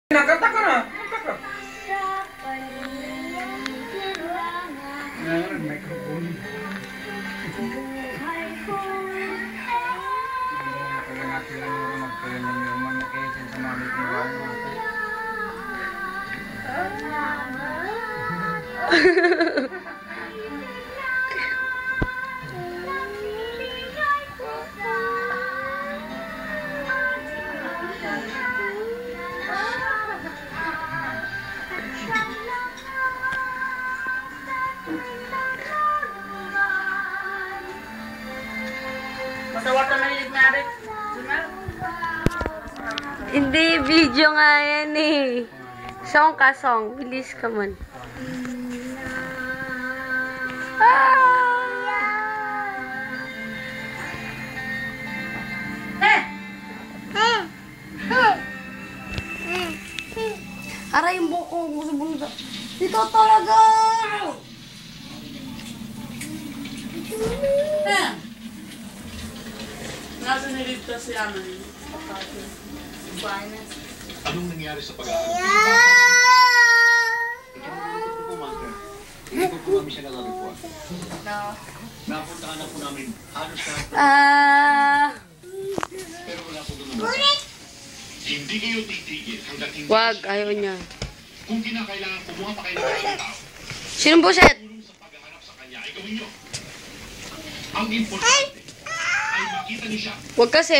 Nakanta ka na. Microphone. Masawat na nalilig na rin. Hindi, video nga yan eh. Song ka, song. Bilis ka man. Aray, yung buko. Gusto-bulo. Dito talaga! Nasa niligtas si Ana yun. Anong nangyari sa pag-aaral? Hindi po kami siya nagagawa. Napuntahan na po namin halos lahat. Pero wala po doon naman. Hindi kayo titigil hanggat hindi. Wag, ayaw niya. Kung kinakailangan, kumuha pa kayo ng isang tao. Sinong buset? Tulong sa paghahanap sa kanya ay gawin nyo. Ang importante ay makita niyo siya. Wag kasi.